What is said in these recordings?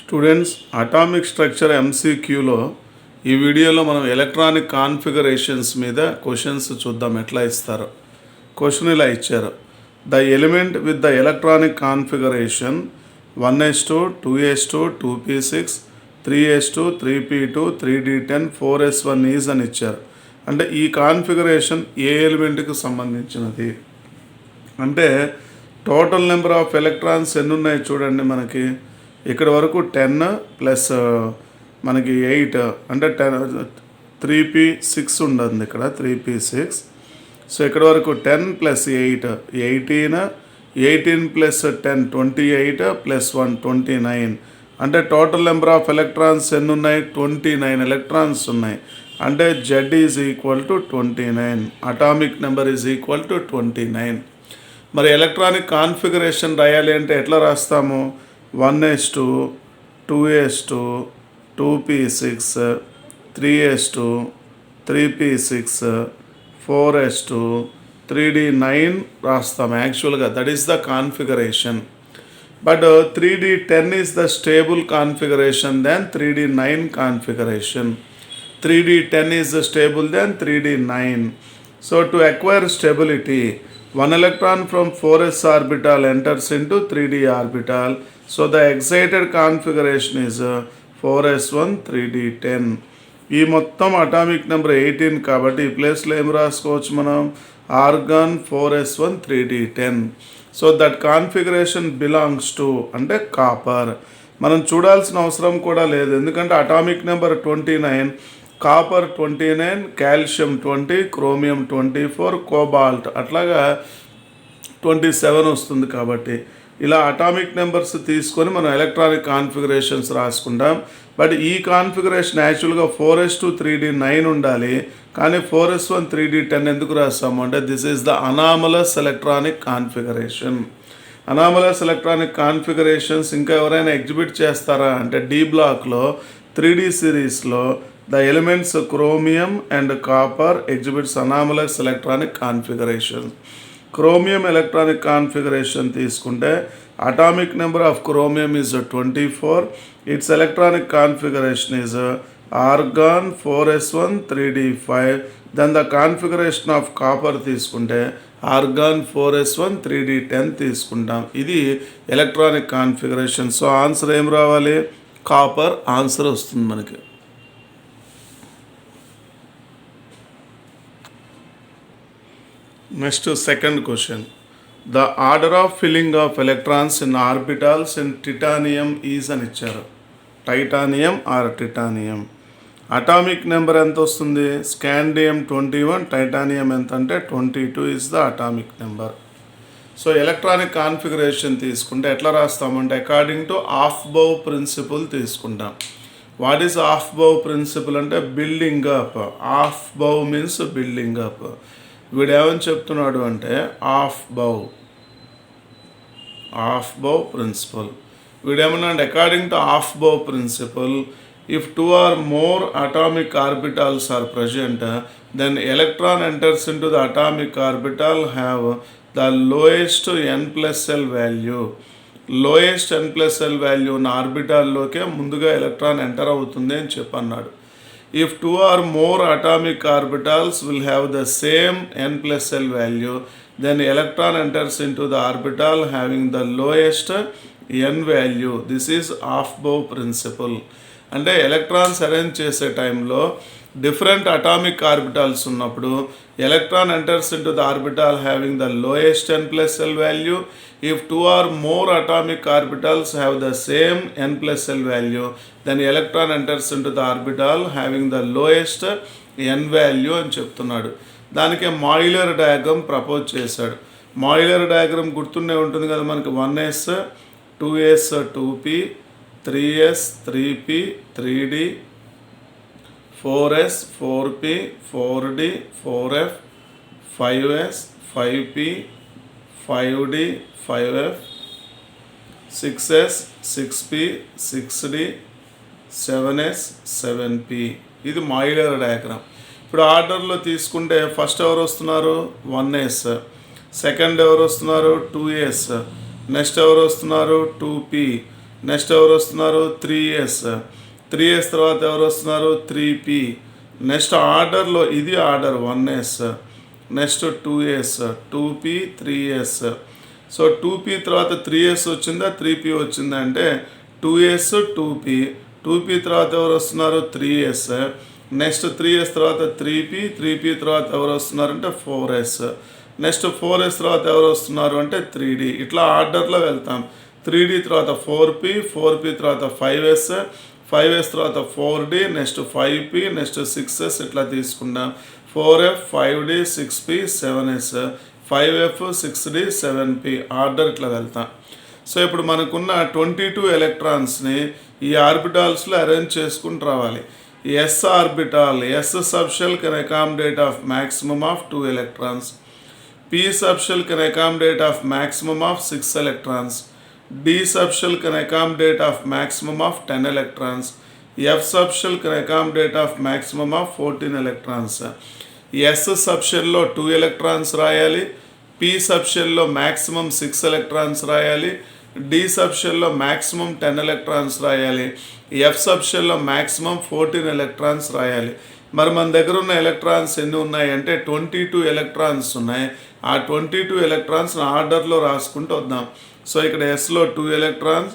Students atomic structure ఎంసీక్యూలో ఈ వీడియోలో మనం ఎలక్ట్రానిక్ కాన్ఫిగరేషన్స్ మీద క్వశ్చన్స్ చూద్దాం ఎట్లా ఇస్తారో. క్వశ్చన్ ఇలా ఇచ్చారు: the element with the electronic configuration 1s2 2s2 2p6 3s2 3p2 3d10 4s1 is అని ఇచ్చారు. అంటే ఈ కాన్ఫిగరేషన్ ఏ ఎలిమెంట్కి సంబంధించినది అంటే టోటల్ నెంబర్ ఆఫ్ ఎలక్ట్రాన్స్ ఎన్ని ఉన్నాయి చూడండి. మనకి ఇక్కడ వరకు 10 ప్లస్ మనకి 8 అంటే 3p6 ఉండదు ఇక్కడ 3p6. సో ఇక్కడ వరకు 10 ప్లస్ 8 18 ప్లస్ 10 28 ప్లస్ 1 29. అంటే టోటల్ నెంబర్ ఆఫ్ ఎలక్ట్రాన్స్ ఎన్ని ఉన్నాయి? 29 ఎలక్ట్రాన్స్ ఉన్నాయి. అంటే Z is equal to 29, atomic number is equal to 29. మరి ఎలక్ట్రానిక్ కాన్ఫిగరేషన్ రాయాలి అంటే ఎట్లా రాస్తాము? 1s2 2s2 2p6 3s2 3p6 4s2 3d9 రాస్తాం యాక్చువల్గా. That is the configuration. But 3d10 is the stable configuration then 3d9 configuration. 3d10 is stable than 3d9. So to acquire stability, one electron from 4s orbital enters into 3d orbital. So the excited configuration is 4s1 3d10. ఈ మొత్తం atomic number 18 కాబట్టి ఈ ప్లేస్లో ఏం రాసుకోవచ్చు మనం? Organ 4s1 3d10. So that configuration belongs to అంటే copper. మనం చూడాల్సిన అవసరం కూడా లేదు, ఎందుకంటే atomic number 29, copper 29, calcium 20, chromium 24, cobalt అట్లాగా 27 వస్తుంది. కాబట్టి ఇలా అటామిక్ నెంబర్స్ తీసుకొని మనం ఎలక్ట్రానిక్ కాన్ఫిగరేషన్స్ రాసుకుంటాం. బట్ ఈ కాన్ఫిగరేషన్ యాక్చువల్గా 4s2 3d9 ఉండాలి, కానీ 4s1 3d10 ఎందుకు రాస్తాము అంటే this is the anomalous electronic configuration. Anomalous electronic configurations ఇంకా ఎవరైనా ఎగ్జిబిట్ చేస్తారా అంటే డి బ్లాక్లో 3d సిరీస్లో the elements chromium and copper exhibits anomalous electronic configuration. Chromium electronic configuration తీసుకుంటే atomic number of chromium is 24. Its electronic configuration is argon 4s1 3d5. Then the configuration of copper తీసుకుంటే argon 4s1 3d10 తీసుకుంటాం. ఇది electronic configuration. So answer ఏం రావాలి? Copper answer వస్తుంది మనకి. Next, second question. The order of filling of electrons in orbitals in titanium is అని ఇచ్చారు. Titanium or titanium. Atomic number ఎంత వస్తుంది? స్కాండియం 21, టైటానియం ఎంత అంటే 22 is the atomic number. So electronic configuration తీసుకుంటే ఎట్లా రాస్తామంటే అకార్డింగ్ టు ఆఫ్బౌ ప్రిన్సిపల్ తీసుకుంటాం. వాట్ ఈస్ ఆఫ్బౌ ప్రిన్సిపల్ అంటే building up. Aufbau means building up. వీడు ఏమని చెప్తున్నాడు అంటే ఆఫ్ బౌ ప్రిన్సిపల్. వీడేమన్నా అంటే according to aufbau principle, if 2 or more atomic orbitals are present, then electron enters into the atomic orbital have the lowest n plus l value. Lowest n plus l value ఉన్న ఆర్బిటాల్లోకే ముందుగా electron enter అవుతుంది అని చెప్పన్నాడు. If 2 or more atomic orbitals will have the same n plus l value, then electron enters into the orbital having the lowest n value. This is Aufbau principle. అంటే electrons arrange చేసే టైంలో different atomic orbitals ఉన్నప్పుడు electron enters into the orbital having the lowest n plus l value. If 2 or more atomic orbitals have the same n plus l value, then electron enters into the orbital having the lowest n value అని చెప్తున్నాడు. దానికే Mollier diagram propose చేశాడు. Mollier diagram గుర్తుండే ఉంటుంది కదా మనకి. 1s 2s 2p 3s 3p 3d 4s 4p 4d 4f 5s 5p 5d 5f 6s 6p 6d 7s 7p. ఇది Mollier diagram. ఇప్పుడు ఆర్డర్లో తీసుకుంటే ఫస్ట్ ఎవరు వస్తున్నారు? 1s. సెకండ్ ఎవరు వస్తున్నారు? 2s. నెక్స్ట్ ఎవరు వస్తున్నారు? 2p. నెక్స్ట్ ఎవరు వస్తున్నారు 3s, 3s తర్వాత ఎవరు వస్తున్నారు 3p. నెక్స్ట్ ఆర్డర్లో ఇది order 1s, next 2s, 2p, 3s. So 2p తర్వాత 3s వచ్చిందా 3p వచ్చిందా అంటే 2s, 2p, 2p తర్వాత ఎవరు వస్తున్నారు 3s, నెక్స్ట్ 3s తర్వాత 3p, 3p తర్వాత ఎవరు వస్తున్నారంటే 4s, నెక్స్ట్ 4s తర్వాత ఎవరు వస్తున్నారు అంటే 3d. ఇట్లా ఆర్డర్లో వెళ్తాం. 3d తర్వాత 4p, 4p తర్వాత 5s, 5s తర్వాత 4d, next 5p, next 6s ఇట్లా తీసుకుంటాం. 4f, 5d, 6p, 7s, 5f, 6d, 7p order ఇట్లా వెళ్తాం. సో ఇప్పుడు మనకున్న 22 ఎలక్ట్రాన్స్ని ఈ ఆర్బిటాల్స్లో అరేంజ్ చేసుకుని రావాలి. S orbital, S subshell can accommodate of maximum of 2 electrons. P subshell can accommodate of maximum of 6 electrons. D subshell can accommodate of maximum of 10 electrons. F subshell can accommodate of maximum of 14 electrons. S subshell లో 2 electrons రాయాలి. P subshell లో maximum 6 electrons రాయాలి. D subshell లో maximum 10 electrons రాయాలి. F subshell లో maximum 14 electrons రాయాలి. మరి మన దగ్గర ఉన్న ఎలక్ట్రాన్స్ ఎన్ని ఉన్నాయి అంటే 22 ఎలక్ట్రాన్స్ ఉన్నాయి. ఆ 22 ఎలక్ట్రాన్స్ ఆర్డర్లో రాసుకుంటూ వద్దాం. సో ఇక్కడ ఎస్లో 2 electrons,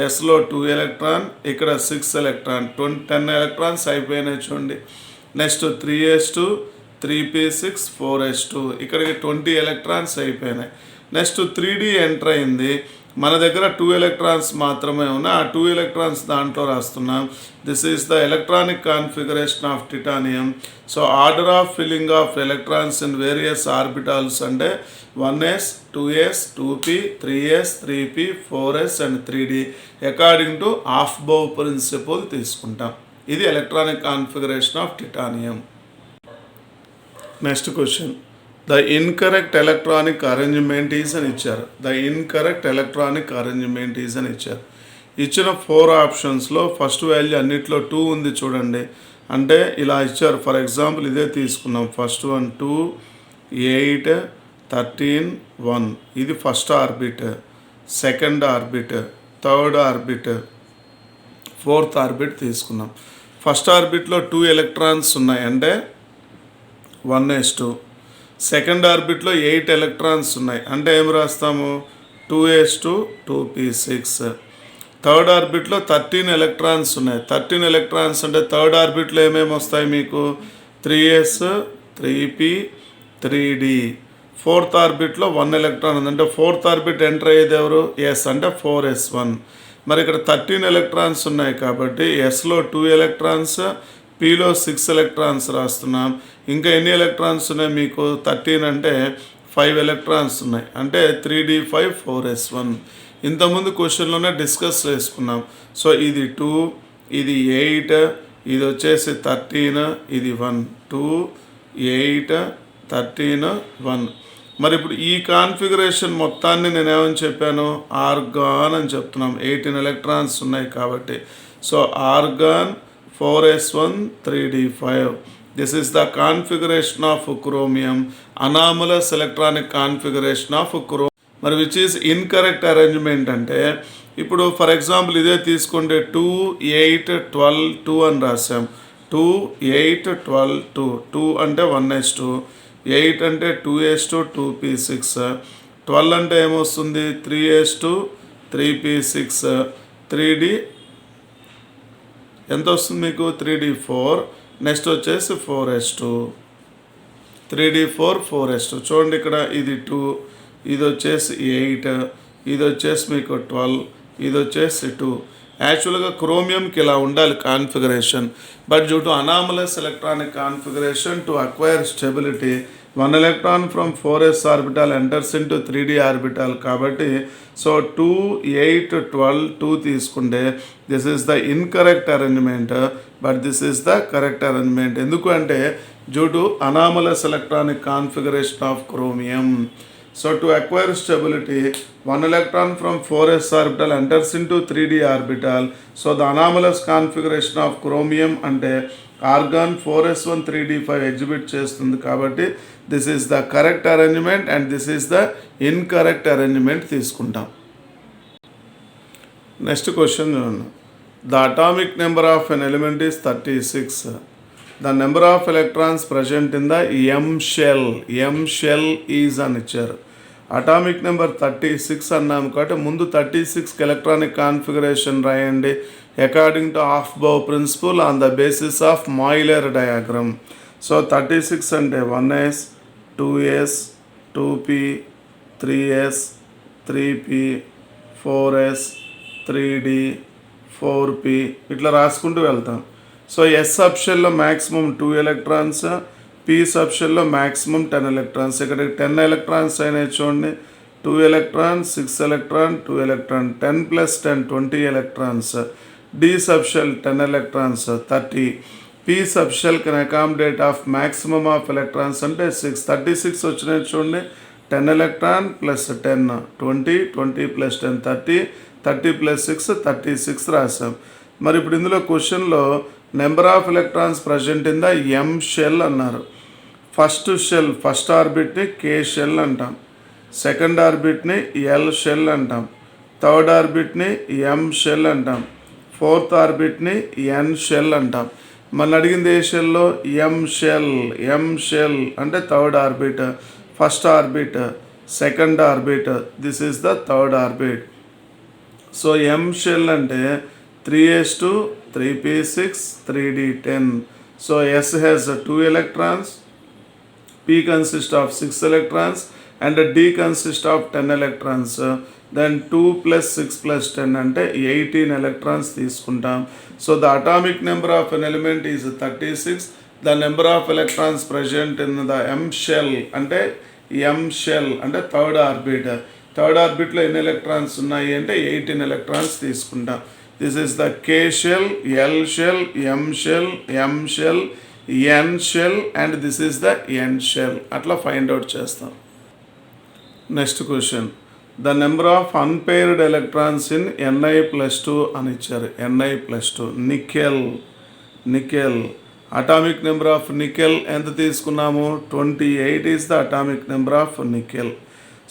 ఎస్లో 2 electron, ఇక్కడ 6 electron, 10 electrons అయిపోయినాయి చూడండి. నెక్స్ట్ 3s2, 3p6, 4s2 ఇక్కడికి 20 electrons అయిపోయినాయి. నెక్స్ట్ 3d ఎంటర్ అయింది. మన దగ్గర 2 electrons మాత్రమే ఉన్నాయి. ఆ 2 electrons దాంట్లో రాస్తున్నాం. This is the electronic configuration of titanium. So order of filling of electrons in various orbitals అంటే 1s, 2s, 2p, 3s, 3p, 4s and 3d according to aufbau principle తీసుకుంటాం. ఇది electronic configuration of titanium. Next question, the incorrect electronic arrangement is అని ఇచ్చారు. The incorrect electronic arrangement is అని ఇచ్చారు. ఇచ్చిన 4 ఆప్షన్స్లో first value అన్నిట్లో 2 ఉంది చూడండి. అంటే ఇలా ఇచ్చారు. ఫర్ ఎగ్జాంపుల్ ఇదే తీసుకున్నాం. ఫస్ట్ వన్ 2, 8, 13, 1 ఇది first orbit, second orbit, third orbit, fourth orbit తీసుకున్నాం. ఫస్ట్ ఆర్బిట్లో 2 electrons ఉన్నాయి అంటే 1s2. సెకండ్ ఆర్బిట్లో 8 electrons ఉన్నాయి అంటే ఏం రాస్తాము 2s2, 2p6. థర్డ్ ఆర్బిట్లో 13 electrons ఉన్నాయి. 13 electrons అంటే థర్డ్ ఆర్బిట్లో ఏమేమి వస్తాయి మీకు 3s, 3p, 3d. Fourth ఆర్బిట్లో 1 electron ఉంది అంటే ఫోర్త్ ఆర్బిట్ ఎంటర్ అయ్యేది ఎవరు ఎస్ అంటే 4s1. మరి ఇక్కడ 13 electrons ఉన్నాయి కాబట్టి ఎస్లో 2 electrons, పీలో 6 electrons రాస్తున్నాం. ఇంకా ఎన్ని electrons ఉన్నాయి మీకు 13 అంటే 5 electrons ఉన్నాయి అంటే 3d5, 4s1. ఇంతకుముందు క్వశ్చన్లోనే డిస్కస్ చేసుకున్నాం. సో ఇది 2, ఇది 8, ఇది వచ్చేసి 13, ఇది 1, 2, 8, 13, 1. మరి ఇప్పుడు ఈ కాన్ఫిగరేషన్ మొత్తాన్ని నేను ఏమని చెప్పాను ఆర్గాన్ అని చెప్తున్నాం. 18 electrons ఉన్నాయి కాబట్టి. So organ 4s1, 3d5. This is the configuration of chromium, anomalous electronic configuration of chromium. మరి విచ్ ఈస్ ఇన్కరెక్ట్ అరేంజ్మెంట్ అంటే ఇప్పుడు ఫర్ ఎగ్జాంపుల్ ఇదే తీసుకుంటే 2, 8, 12, 2 అని రాసాం. 2, 8, 12, 2. 2 అంటే 1s2, 8 అంటే 2s2, 2p6, 12 అంటే ఏమొస్తుంది 3s2, 3p6, 3d ఎంత వస్తుంది మీకు 3d4. నెక్స్ట్ వచ్చేసి 4s2, 3d4, 4s2. చూడండి ఇక్కడ ఇది 2, ఇది వచ్చేసి 8, ఇది వచ్చేసి మీకు 12, ఇది వచ్చేసి 2. యాక్చువల్గా క్రోమియంకి ఇలా ఉండాలి configuration. But due to anomalous electronic configuration to acquire stability 1 electron from 4s orbital enters into 3d orbital కాబట్టి సో 2, 8, 12, 2 తీసుకుంటే this is the incorrect arrangement but this is the correct arrangement. ఎందుకు అంటే due to anomalous electronic configuration of chromium. So to acquire stability, 1 electron from 4s orbital enters into 3d orbital. So the anomalous configuration of chromium ante argon 4s1 3d5 exhibit chestundi kabatti this is the correct arrangement and this is the incorrect arrangement తీసుకుంటాం. Next question చూడండి. The atomic number of an element is 36. The number of electrons present in the M shell is అని ఇచ్చారు. Atomic number 36 అన్నాము కాబట్టి ముందు 36కి electronic configuration రాయండి according to aufbau principle on the basis of moeller diagram. So 36 అంటే 1s 2s 2p 3s 3p 4s 3d 4p ఇట్లా రాసుకుంటూ వెళ్తాం. సో ఎస్ సబ్షెల్లో మ్యాక్సిమం 2 ఎలక్ట్రాన్స్, పి సబ్షెల్లో మ్యాక్సిమం 10 ఎలక్ట్రాన్స్. ఇక్కడ 10 ఎలక్ట్రాన్స్ అయినాయి చూడండి. 2 electrons 6 electron 2 electron 10 + 10 20 electrons. D subshell 10 electrons 30. P subshell can accommodate of maximum of electrons అంటే 6. 36 వచ్చినాయి చూడండి. 10 ఎలక్ట్రాన్ ప్లస్ 10 20 20 + 10 30 30 + 6 36 రాసాం. మరి ఇప్పుడు ఇందులో క్వశ్చన్లో number of electrons present in the M shell అన్నారు. ఫస్ట్ ఆర్బిట్ని కే షెల్ అంటాం, సెకండ్ ఆర్బిట్ని ఎల్ షెల్ అంటాం, థర్డ్ ఆర్బిట్ని ఎం షెల్ అంటాం, ఫోర్త్ ఆర్బిట్ని ఎన్ షెల్ అంటాం. మన అడిగింది ఏ షెల్లో? ఎం షెల్ అంటే third orbit, first orbit, second orbit, this is the third orbit. So M shell అంటే 3s2 3p6 3d10. So S has 2 electrons, P consists of 6 electrons and D consists of 10 electrons. Then 2 + 6 + 10 అంటే 18 electrons తీసుకుంటాం. So the atomic number of an element is 36. The number of electrons present in the M shell అంటే third orbit. Third ఆర్బిట్లో ఎన్ని electrons ఉన్నాయి అంటే 18 electrons తీసుకుంటాం. This is the K shell, L shell, M shell, N shell and this is the N shell. అట్లా find out చేస్తాం. Next question. The number of unpaired electrons in Ni+2 అని ఇచ్చారు. Ni+2 nickel. Atomic number of nickel ఎంత తీసుకున్నాము? 28 is the atomic number of nickel.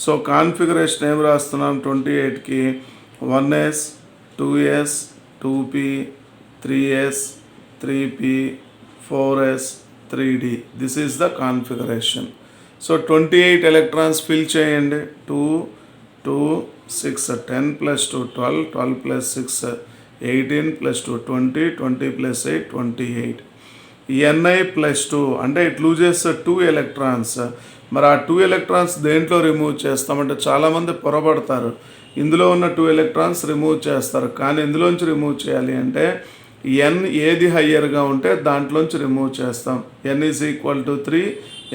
So configuration ఏం రాస్తున్నాం? 28కి 1s 2s 2p 3s 3p 4s 3d. This is the configuration. So 28 electrons fill చేయండి. 2 2 6 10 + 2 12 12 + 6 18 + 2 20 20 + 8 28. Ni+2 అంటే it loses 2 electrons. మరి ఆ 2 electrons దేంట్లో రిమూవ్ చేస్తామంటే చాలామంది పొరపడతారు. ఇందులో ఉన్న 2 ఎలక్ట్రాన్స్ రిమూవ్ చేస్తారు, కానీ ఇందులోంచి రిమూవ్ చేయాలి అంటే n ఏది హయ్యర్గా ఉంటే దాంట్లోంచి రిమూవ్ చేస్తాం. n = 3,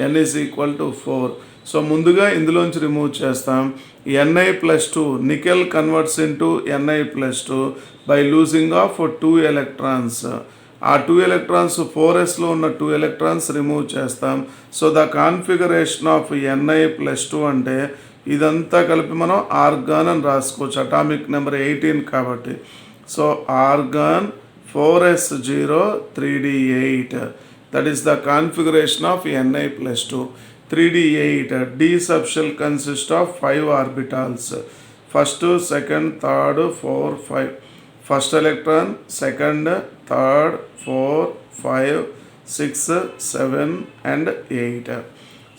n = 4. సో ముందుగా ఇందులోంచి రిమూవ్ చేస్తాం. Ni+2 nickel converts into Ni+2 by losing of 2 electrons. ఆ 2 ఎలక్ట్రాన్స్ 4sలో ఉన్న 2 ఎలక్ట్రాన్స్ రిమూవ్ చేస్తాం. So the configuration of Ni+2 అంటే ఇదంతా కలిపి మనం ఆర్గాన్ అని రాసుకోవచ్చు. అటామిక్ నెంబర్ 18 కాబట్టి. So organ 4s0 3d8. That is the configuration of Ni+2. 3d8. D subshell consists of 5 orbitals. First, second, third, 4, 5. First electron, second, third, 4, 5, 6, 7 and 8.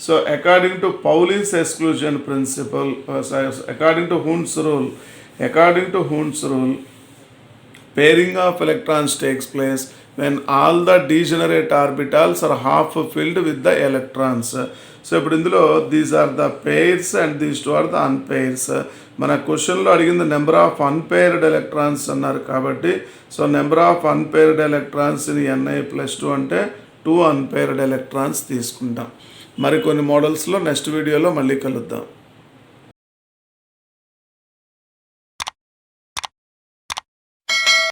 So according to Pauli's exclusion principle, according to Hund's rule, pairing of electrons takes place when all the degenerate orbitals are half filled with the electrons. So ఇప్పుడు ఇందులో these are the pairs and these two are the unpairs. మన క్వశ్చన్లో అడిగింది number of unpaired electrons అన్నారు కాబట్టి, so number of unpaired electrons in Ni+2 అంటే 2 unpaired electrons తీసుకుంటాం. మరికొన్ని మోడల్స్లో నెక్స్ట్ వీడియోలో మళ్ళీ కలుద్దాం.